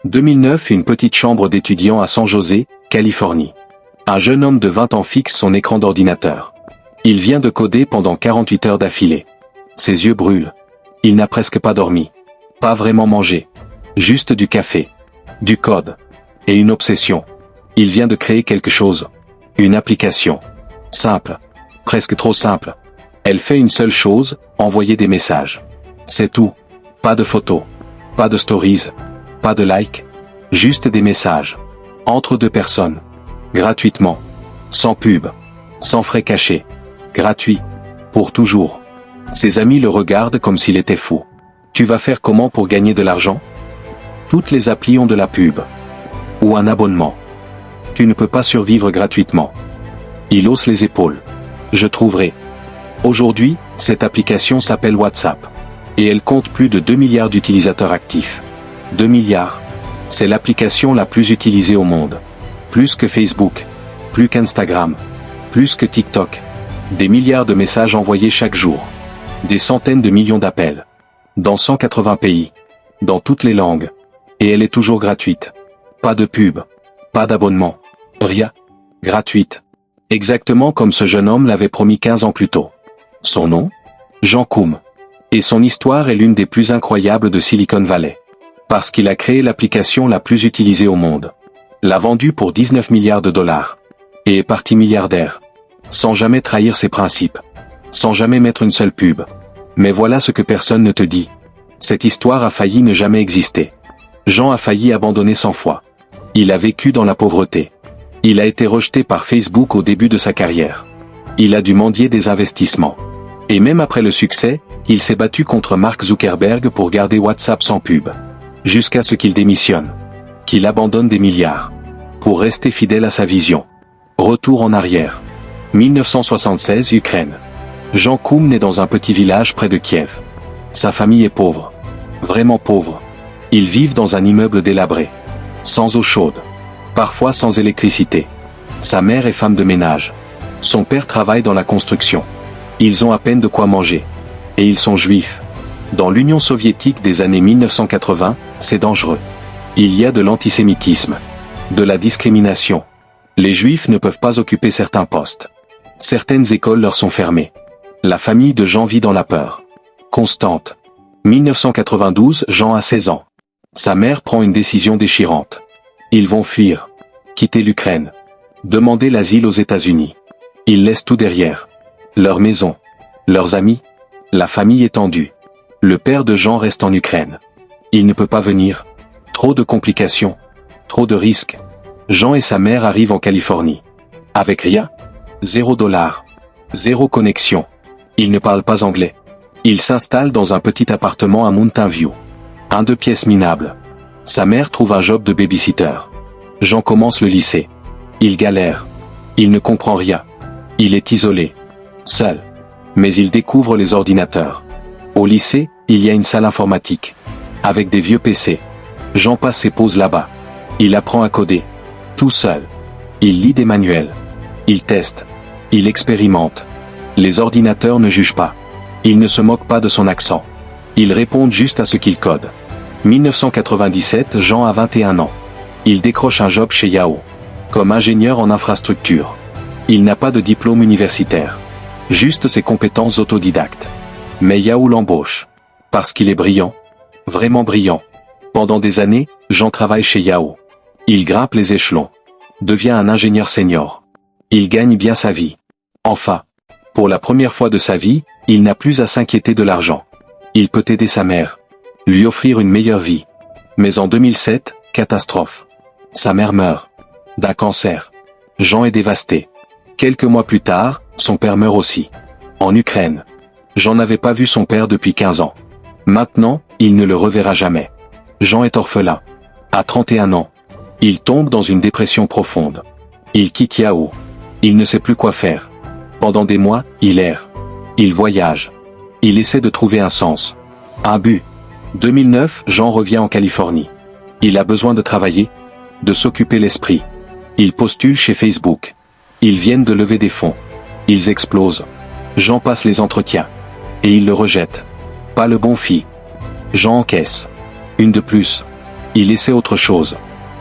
2009, une petite chambre d'étudiant à San José, Californie. Un jeune homme de 20 ans fixe son écran d'ordinateur. Il vient de coder pendant 48 heures d'affilée. Ses yeux brûlent. Il n'a presque pas dormi. Pas vraiment mangé. Juste du café. Du code. Et une obsession. Il vient de créer quelque chose. Une application. Simple. Presque trop simple. Elle fait une seule chose, envoyer des messages. C'est tout. Pas de photos. Pas de stories. Pas de likes. Juste des messages. Entre deux personnes. Gratuitement. Sans pub. Sans frais cachés. Gratuit. Pour toujours. Ses amis le regardent comme s'il était fou. Tu vas faire comment pour gagner de l'argent? Toutes les applis ont de la pub. Ou un abonnement. Tu ne peux pas survivre gratuitement. Il hausse les épaules. Je trouverai. Aujourd'hui, cette application s'appelle WhatsApp. Et elle compte plus de 2 milliards d'utilisateurs actifs. 2 milliards. C'est l'application la plus utilisée au monde. Plus que Facebook. Plus qu'Instagram. Plus que TikTok. Des milliards de messages envoyés chaque jour. Des centaines de millions d'appels. Dans 180 pays. Dans toutes les langues. Et elle est toujours gratuite. Pas de pub. Pas d'abonnement. Rien. Gratuite. Exactement comme ce jeune homme l'avait promis 15 ans plus tôt. Son nom? Jean Koum. Et son histoire est l'une des plus incroyables de Silicon Valley. Parce qu'il a créé l'application la plus utilisée au monde. L'a vendue pour 19 milliards de dollars. Et est parti milliardaire. Sans jamais trahir ses principes. Sans jamais mettre une seule pub. Mais voilà ce que personne ne te dit. Cette histoire a failli ne jamais exister. Jean a failli abandonner 100 fois. Il a vécu dans la pauvreté. Il a été rejeté par Facebook au début de sa carrière. Il a dû mendier des investissements. Et même après le succès, il s'est battu contre Mark Zuckerberg pour garder WhatsApp sans pub. Jusqu'à ce qu'il démissionne. Qu'il abandonne des milliards. Pour rester fidèle à sa vision. Retour en arrière. 1976 Ukraine. Jean Koum naît dans un petit village près de Kiev. Sa famille est pauvre. Vraiment pauvre. Ils vivent dans un immeuble délabré. Sans eau chaude. Parfois sans électricité. Sa mère est femme de ménage. Son père travaille dans la construction. Ils ont à peine de quoi manger. Et ils sont juifs. Dans l'Union soviétique des années 1980, c'est dangereux. Il y a de l'antisémitisme. De la discrimination. Les juifs ne peuvent pas occuper certains postes. Certaines écoles leur sont fermées. La famille de Jean vit dans la peur. Constante. 1992, Jean a 16 ans. Sa mère prend une décision déchirante. Ils vont fuir. Quitter l'Ukraine. Demander l'asile aux États-Unis. Ils laissent tout derrière. Leur maison. Leurs amis. La famille étendue. Le père de Jean reste en Ukraine. Il ne peut pas venir. Trop de complications. Trop de risques. Jean et sa mère arrivent en Californie. Avec rien. $0. Zéro connexion. Ils ne parlent pas anglais. Ils s'installent dans un petit appartement à Mountain View. 2 pièces minables. Sa mère trouve un job de babysitter. Jean commence le lycée. Il galère. Il ne comprend rien. Il est isolé. Seul. Mais il découvre les ordinateurs. Au lycée, il y a une salle informatique. Avec des vieux PC. Jean passe ses pauses là-bas. Il apprend à coder. Tout seul. Il lit des manuels. Il teste. Il expérimente. Les ordinateurs ne jugent pas. Ils ne se moquent pas de son accent. Ils répondent juste à ce qu'il code. 1997, Jean a 21 ans. Il décroche un job chez Yahoo. Comme ingénieur en infrastructure. Il n'a pas de diplôme universitaire. Juste ses compétences autodidactes. Mais Yahoo l'embauche. Parce qu'il est brillant. Vraiment brillant. Pendant des années, Jean travaille chez Yahoo. Il grimpe les échelons. Devient un ingénieur senior. Il gagne bien sa vie. Enfin. Pour la première fois de sa vie, il n'a plus à s'inquiéter de l'argent. Il peut aider sa mère. Lui offrir une meilleure vie. Mais en 2007, catastrophe. Sa mère meurt. D'un cancer. Jean est dévasté. Quelques mois plus tard, son père meurt aussi. En Ukraine. Jean n'avait pas vu son père depuis 15 ans. Maintenant, il ne le reverra jamais. Jean est orphelin. À 31 ans. Il tombe dans une dépression profonde. Il quitte Yahoo. Il ne sait plus quoi faire. Pendant des mois, il erre. Il voyage. Il essaie de trouver un sens. Un but. 2009, Jean revient en Californie. Il a besoin de travailler, de s'occuper l'esprit. Il postule chez Facebook. Ils viennent de lever des fonds. Ils explosent. Jean passe les entretiens. Et il le rejette. Pas le bon fit. Jean encaisse. Une de plus. Il essaie autre chose.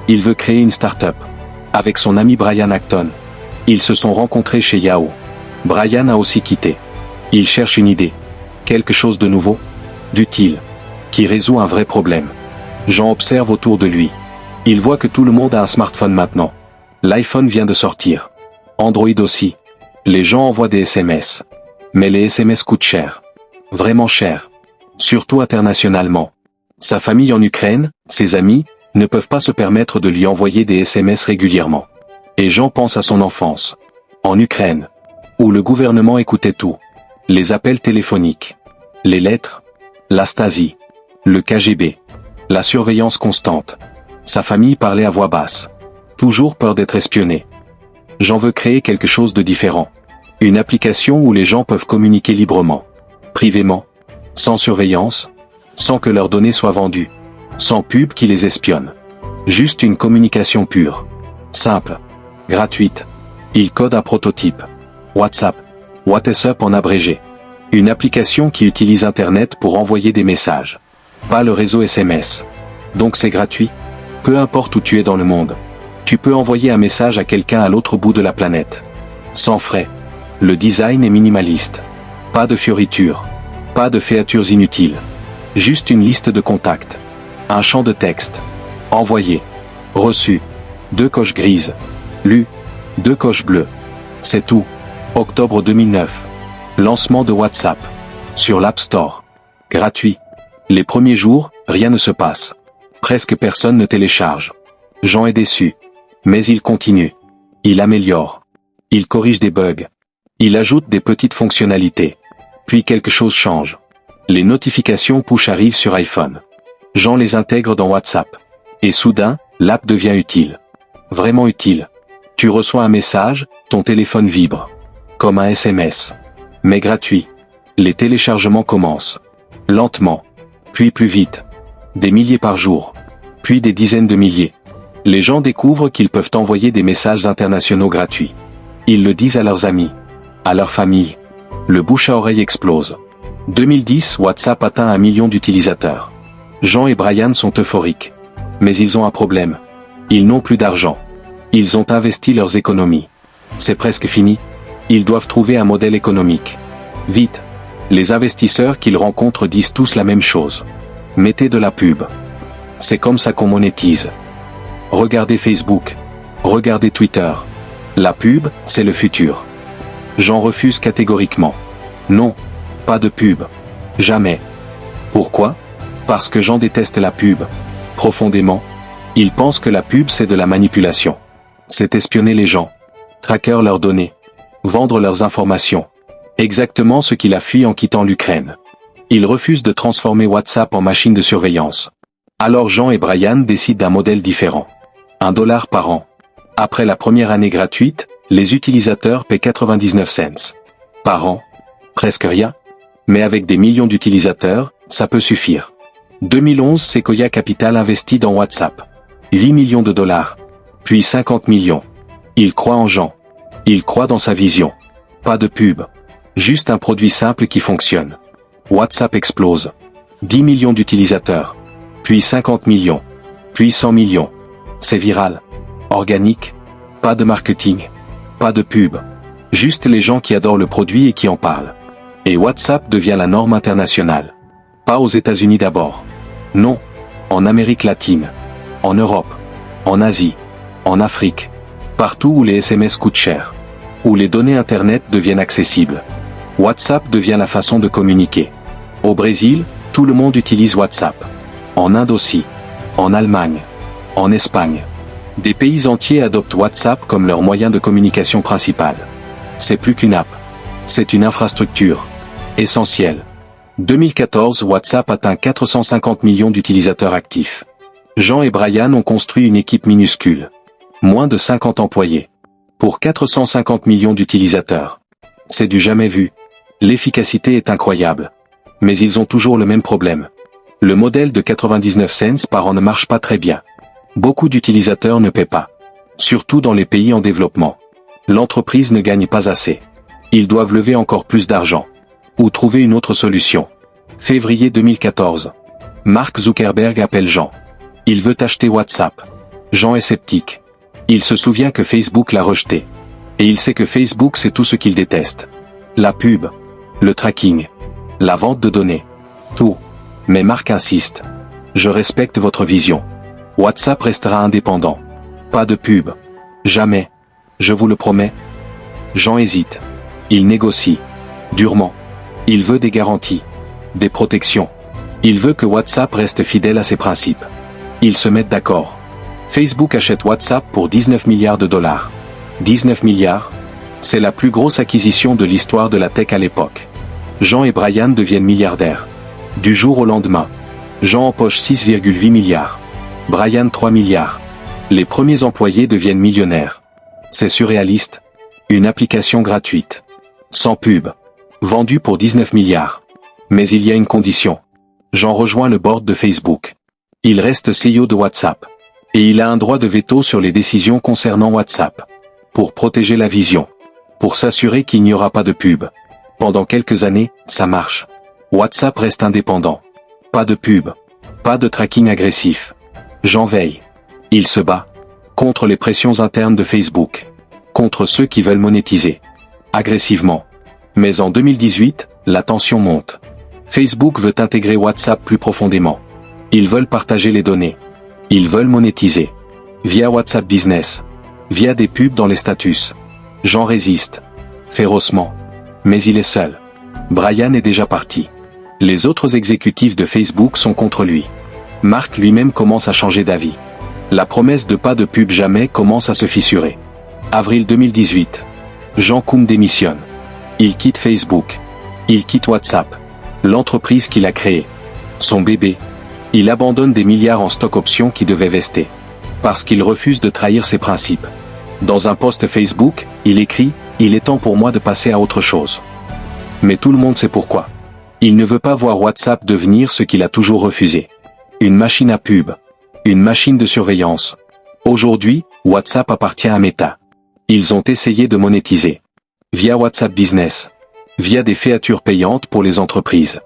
Il veut créer une start-up. Avec son ami Brian Acton. Ils se sont rencontrés chez Yahoo. Brian a aussi quitté. Il cherche une idée. Quelque chose de nouveau, d'utile, qui résout un vrai problème. Jean observe autour de lui. Il voit que tout le monde a un smartphone maintenant. L'iPhone vient de sortir. Android aussi. Les gens envoient des SMS. Mais les SMS coûtent cher. Vraiment cher. Surtout internationalement. Sa famille en Ukraine, ses amis, ne peuvent pas se permettre de lui envoyer des SMS régulièrement. Et Jean pense à son enfance. En Ukraine. Où le gouvernement écoutait tout. Les appels téléphoniques. Les lettres. La Stasi. Le KGB. La surveillance constante. Sa famille parlait à voix basse. Toujours peur d'être espionné. Jean veut créer quelque chose de différent. Une application où les gens peuvent communiquer librement. Privément. Sans surveillance. Sans que leurs données soient vendues. Sans pub qui les espionne. Juste une communication pure. Simple. Gratuite. Il code un prototype. WhatsApp. WhatsApp en abrégé. Une application qui utilise Internet pour envoyer des messages. Pas le réseau SMS. Donc c'est gratuit. Peu importe où tu es dans le monde. Tu peux envoyer un message à quelqu'un à l'autre bout de la planète. Sans frais. Le design est minimaliste. Pas de fioritures. Pas de féatures inutiles. Juste une liste de contacts. Un champ de texte. Envoyé. Reçu. 2 coches grises. Lu. 2 coches bleues. C'est tout. Octobre 2009. Lancement de WhatsApp. Sur l'App Store. Gratuit. Les premiers jours, rien ne se passe. Presque personne ne télécharge. Jean est déçu. Mais il continue. Il améliore. Il corrige des bugs. Il ajoute des petites fonctionnalités. Puis quelque chose change. Les notifications push arrivent sur iPhone. Jean les intègre dans WhatsApp. Et soudain, l'app devient utile. Vraiment utile. Tu reçois un message, ton téléphone vibre. Comme un SMS. Mais gratuit. Les téléchargements commencent. Lentement. Puis plus vite. Des milliers par jour. Puis des dizaines de milliers. Les gens découvrent qu'ils peuvent envoyer des messages internationaux gratuits. Ils le disent à leurs amis. À leur famille. Le bouche à oreille explose. 2010, WhatsApp atteint 1 million d'utilisateurs. Jean et Brian sont euphoriques. Mais ils ont un problème. Ils n'ont plus d'argent. Ils ont investi leurs économies. C'est presque fini. Ils doivent trouver un modèle économique. Vite. Les investisseurs qu'ils rencontrent disent tous la même chose. Mettez de la pub. C'est comme ça qu'on monétise. Regardez Facebook. Regardez Twitter. La pub, c'est le futur. Jean refuse catégoriquement. Non. Pas de pub. Jamais. Pourquoi? Parce que Jean déteste la pub. Profondément. Il pense que la pub c'est de la manipulation. C'est espionner les gens. Traquer leurs données. Vendre leurs informations. Exactement ce qu'il a fui en quittant l'Ukraine. Il refuse de transformer WhatsApp en machine de surveillance. Alors Jean et Brian décident d'un modèle différent. $1 par an. Après la première année gratuite, les utilisateurs paient 99 cents. Par an. Presque rien. Mais avec des millions d'utilisateurs, ça peut suffire. 2011, Sequoia Capital investit dans WhatsApp. 8 millions de dollars. Puis 50 millions. Il croit en Jean. Il croit dans sa vision. Pas de pub. Juste un produit simple qui fonctionne. WhatsApp explose. 10 millions d'utilisateurs. Puis 50 millions. Puis 100 millions. C'est viral. Organique. Pas de marketing. Pas de pub. Juste les gens qui adorent le produit et qui en parlent. Et WhatsApp devient la norme internationale. Pas aux États-Unis d'abord. Non. En Amérique latine. En Europe. En Asie. En Afrique. Partout où les SMS coûtent cher. Où les données Internet deviennent accessibles. WhatsApp devient la façon de communiquer. Au Brésil, tout le monde utilise WhatsApp. En Inde aussi. En Allemagne. En Espagne. Des pays entiers adoptent WhatsApp comme leur moyen de communication principal. C'est plus qu'une app. C'est une infrastructure. Essentielle. 2014, WhatsApp atteint 450 millions d'utilisateurs actifs. Jean et Brian ont construit une équipe minuscule. Moins de 50 employés. Pour 450 millions d'utilisateurs. C'est du jamais vu. L'efficacité est incroyable. Mais ils ont toujours le même problème. Le modèle de 99 cents par an ne marche pas très bien. Beaucoup d'utilisateurs ne paient pas. Surtout dans les pays en développement. L'entreprise ne gagne pas assez. Ils doivent lever encore plus d'argent. Ou trouver une autre solution. Février 2014. Mark Zuckerberg appelle Jean. Il veut acheter WhatsApp. Jean est sceptique. Il se souvient que Facebook l'a rejeté. Et il sait que Facebook c'est tout ce qu'il déteste. La pub. Le tracking. La vente de données. Tout. Mais Marc insiste. Je respecte votre vision. WhatsApp restera indépendant. Pas de pub. Jamais. Je vous le promets. Jean hésite. Il négocie. Durement. Il veut des garanties. Des protections. Il veut que WhatsApp reste fidèle à ses principes. Ils se mettent d'accord. Facebook achète WhatsApp pour 19 milliards de dollars. 19 milliards? C'est la plus grosse acquisition de l'histoire de la tech à l'époque. Jean et Brian deviennent milliardaires. Du jour au lendemain. Jean empoche 6,8 milliards. Brian 3 milliards. Les premiers employés deviennent millionnaires. C'est surréaliste. Une application gratuite. Sans pub. Vendue pour 19 milliards. Mais il y a une condition. Jean rejoint le board de Facebook. Il reste CEO de WhatsApp. Et il a un droit de veto sur les décisions concernant WhatsApp. Pour protéger la vision. Pour s'assurer qu'il n'y aura pas de pub. Pendant quelques années, ça marche. WhatsApp reste indépendant. Pas de pub. Pas de tracking agressif. Jean veille. Il se bat. Contre les pressions internes de Facebook. Contre ceux qui veulent monétiser. Agressivement. Mais en 2018, la tension monte. Facebook veut intégrer WhatsApp plus profondément. Ils veulent partager les données. Ils veulent monétiser. Via WhatsApp Business. Via des pubs dans les statuts. Jean résiste. Férocement. Mais il est seul. Brian est déjà parti. Les autres exécutifs de Facebook sont contre lui. Mark lui-même commence à changer d'avis. La promesse de pas de pub jamais commence à se fissurer. Avril 2018. Jean Koum démissionne. Il quitte Facebook. Il quitte WhatsApp. L'entreprise qu'il a créée. Son bébé. Il abandonne des milliards en stock options qui devaient vester. Parce qu'il refuse de trahir ses principes. Dans un post Facebook, il écrit « Il est temps pour moi de passer à autre chose ». Mais tout le monde sait pourquoi. Il ne veut pas voir WhatsApp devenir ce qu'il a toujours refusé. Une machine à pub. Une machine de surveillance. Aujourd'hui, WhatsApp appartient à Meta. Ils ont essayé de monétiser. Via WhatsApp Business. Via des fiatures payantes pour les entreprises.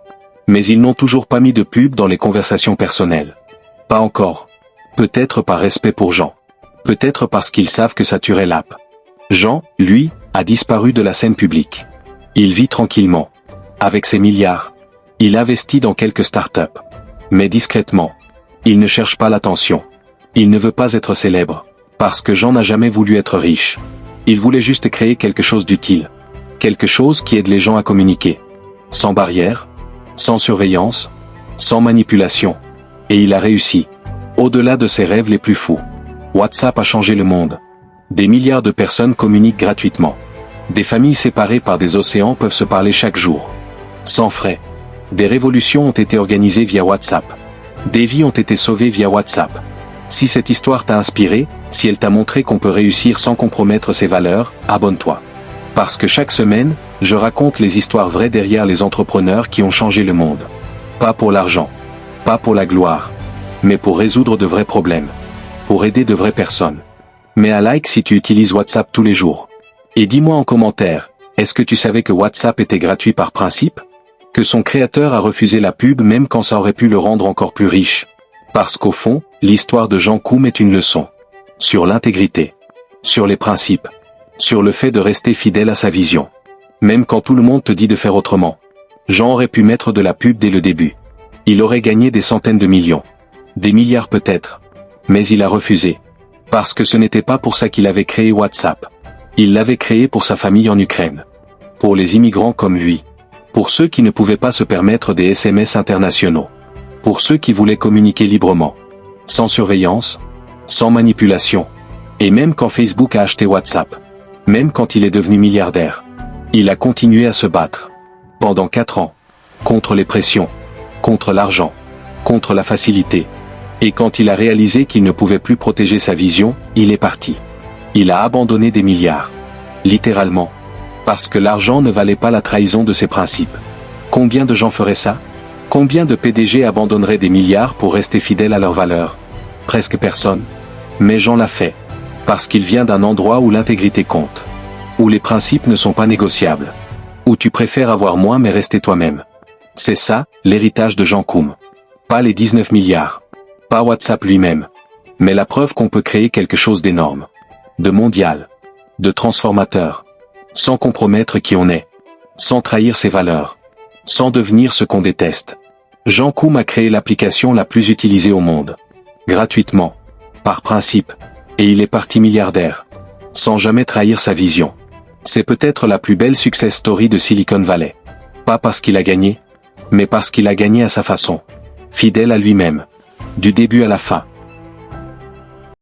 Mais ils n'ont toujours pas mis de pub dans les conversations personnelles. Pas encore. Peut-être par respect pour Jean. Peut-être parce qu'ils savent que ça tuerait l'app. Jean, lui, a disparu de la scène publique. Il vit tranquillement. Avec ses milliards. Il investit dans quelques startups. Mais discrètement. Il ne cherche pas l'attention. Il ne veut pas être célèbre. Parce que Jean n'a jamais voulu être riche. Il voulait juste créer quelque chose d'utile. Quelque chose qui aide les gens à communiquer. Sans barrière. Sans surveillance. Sans manipulation. Et il a réussi. Au-delà de ses rêves les plus fous. WhatsApp a changé le monde. Des milliards de personnes communiquent gratuitement. Des familles séparées par des océans peuvent se parler chaque jour. Sans frais. Des révolutions ont été organisées via WhatsApp. Des vies ont été sauvées via WhatsApp. Si cette histoire t'a inspiré, si elle t'a montré qu'on peut réussir sans compromettre ses valeurs, abonne-toi. Parce que chaque semaine, je raconte les histoires vraies derrière les entrepreneurs qui ont changé le monde. Pas pour l'argent. Pas pour la gloire. Mais pour résoudre de vrais problèmes. Pour aider de vraies personnes. Mets un like si tu utilises WhatsApp tous les jours. Et dis-moi en commentaire, est-ce que tu savais que WhatsApp était gratuit par principe? Que son créateur a refusé la pub même quand ça aurait pu le rendre encore plus riche? Parce qu'au fond, l'histoire de Jean Koum est une leçon. Sur l'intégrité. Sur les principes. Sur le fait de rester fidèle à sa vision. Même quand tout le monde te dit de faire autrement. Jean aurait pu mettre de la pub dès le début. Il aurait gagné des centaines de millions. Des milliards peut-être. Mais il a refusé. Parce que ce n'était pas pour ça qu'il avait créé WhatsApp. Il l'avait créé pour sa famille en Ukraine. Pour les immigrants comme lui. Pour ceux qui ne pouvaient pas se permettre des SMS internationaux. Pour ceux qui voulaient communiquer librement. Sans surveillance. Sans manipulation. Et même quand Facebook a acheté WhatsApp. Même quand il est devenu milliardaire. Il a continué à se battre. Pendant 4 ans. Contre les pressions. Contre l'argent. Contre la facilité. Et quand il a réalisé qu'il ne pouvait plus protéger sa vision, il est parti. Il a abandonné des milliards. Littéralement. Parce que l'argent ne valait pas la trahison de ses principes. Combien de gens feraient ça? Combien de PDG abandonneraient des milliards pour rester fidèles à leurs valeurs? Presque personne. Mais Jean l'a fait. Parce qu'il vient d'un endroit où l'intégrité compte. Où les principes ne sont pas négociables. Où tu préfères avoir moins mais rester toi-même. C'est ça, l'héritage de Jean Koum. Pas les 19 milliards. Pas WhatsApp lui-même. Mais la preuve qu'on peut créer quelque chose d'énorme. De mondial. De transformateur. Sans compromettre qui on est. Sans trahir ses valeurs. Sans devenir ce qu'on déteste. Jean Koum a créé l'application la plus utilisée au monde. Gratuitement. Par principe. Et il est parti milliardaire. Sans jamais trahir sa vision. C'est peut-être la plus belle success story de Silicon Valley. Pas parce qu'il a gagné, mais parce qu'il a gagné à sa façon. Fidèle à lui-même. Du début à la fin.